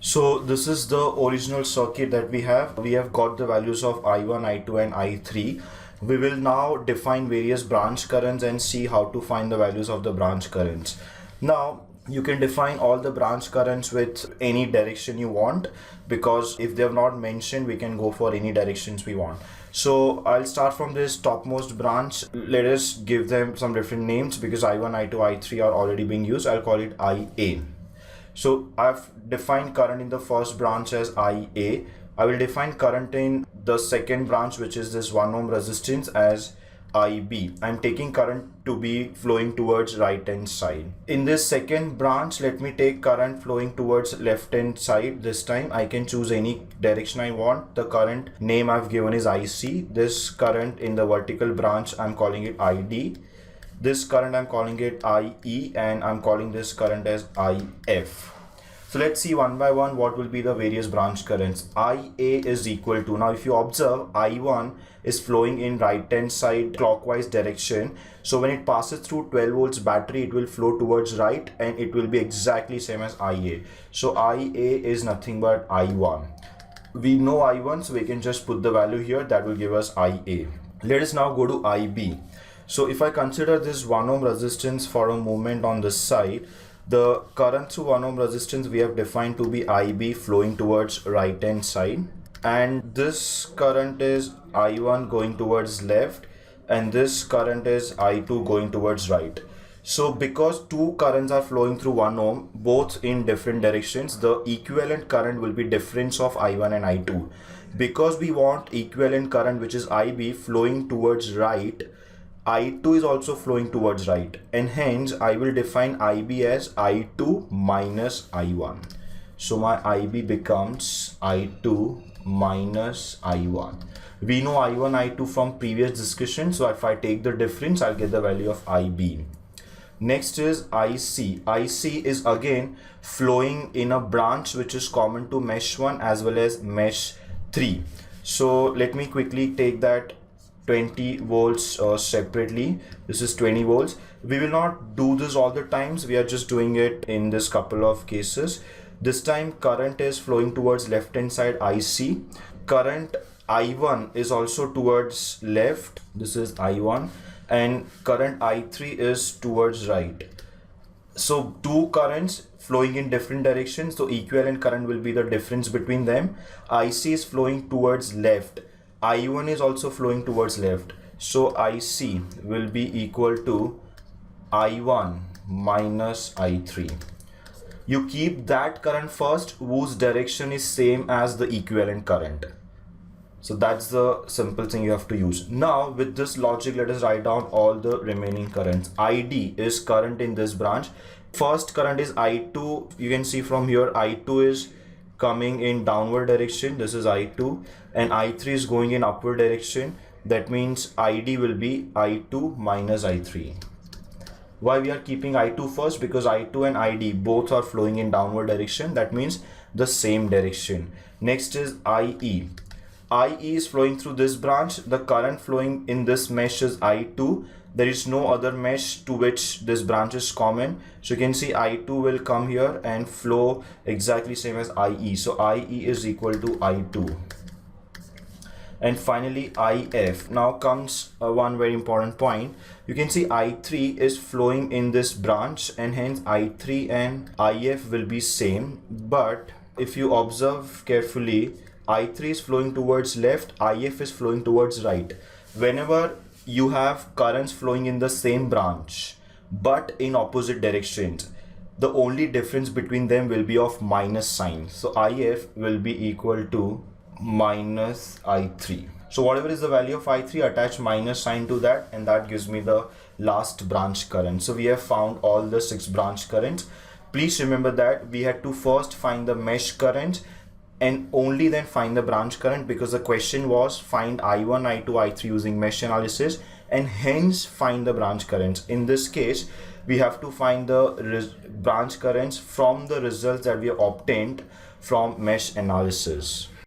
So this is the original circuit that we have. We have got the values of I1, I2 and I3. We will now define various branch currents and see how to find the values of the branch currents. Now you can define all the branch currents with any direction you want, because if they have not mentioned, we can go for any directions we want. So I'll start from this topmost branch. Let us give them some different names because I1, I2, I3 are already being used. I'll call it IA. So I've defined current in the first branch as IA. I will define current in the second branch, which is this 1 ohm resistance, as IB. I'm taking current to be flowing towards right hand side. In this second branch, let me take current flowing towards left hand side. This time I can choose any direction I want. The current name I've given is IC. This current in the vertical branch, I'm calling it ID. This current I'm calling it IE, and I'm calling this current as IF. So let's see one by one what will be the various branch currents. IA is equal to, now if you observe, I1 is flowing in right hand side clockwise direction. So when it passes through 12 volts battery, it will flow towards right and it will be exactly same as IA. So IA is nothing but I1. We know I1, so we can just put the value here. That will give us IA. Let us now go to IB. So if I consider this 1 ohm resistance for a moment on this side, the current through 1 ohm resistance we have defined to be IB flowing towards right hand side, and this current is I1 going towards left, and this current is I2 going towards right. So because two currents are flowing through 1 ohm, both in different directions, the equivalent current will be difference of I1 and I2. Because we want equivalent current, which is IB, flowing towards right, I2 is also flowing towards right, and hence I will define IB as I2 minus I1. So my IB becomes I2 minus I1. We know I1, I2 from previous discussion, so if I take the difference, I'll get the value of IB. Next is IC. IC is again flowing in a branch which is common to mesh 1 as well as mesh 3. So let me quickly take that 20 volts separately. This is 20 volts. We will not do this all the times. We are just doing it in this couple of cases. This time current is flowing towards left hand side IC. Current I1 is also towards left. This is I1, and current I3 is towards right. So two currents flowing in different directions, so equivalent current will be the difference between them. IC is flowing towards left. I1 is also flowing towards left. So IC will be equal to I1 minus I3. You keep that current first whose direction is same as the equivalent current. So that's the simple thing you have to use. Now with this logic, let us write down all the remaining currents. ID is current in this branch. First current is I2. You can see from here I2 is coming in downward direction. This is I2, and I3 is going in upward direction. That means ID will be I2 minus I3. Why we are keeping I2 first? Because I2 and ID both are flowing in downward direction. That means the same direction. Next is IE. IE is flowing through this branch. The current flowing in this mesh is I2. There is no other mesh to which this branch is common. So you can see I2 will come here and flow exactly same as IE. So IE is equal to I2. And finally IF. Now comes one very important point. You can see I3 is flowing in this branch, and hence I3 and IF will be same. But if you observe carefully, I3 is flowing towards left, IF is flowing towards right. Whenever you have currents flowing in the same branch but in opposite directions, the only difference between them will be of minus sign. So IF will be equal to minus I3. So whatever is the value of I3, attach minus sign to that, and that gives me the last branch current. So we have found all the 6 branch currents. Please remember that we had to first find the mesh current and only then find the branch current, because the question was find I1, I2, I3 using mesh analysis, and hence find the branch currents. In this case, we have to find the branch currents from the results that we obtained from mesh analysis.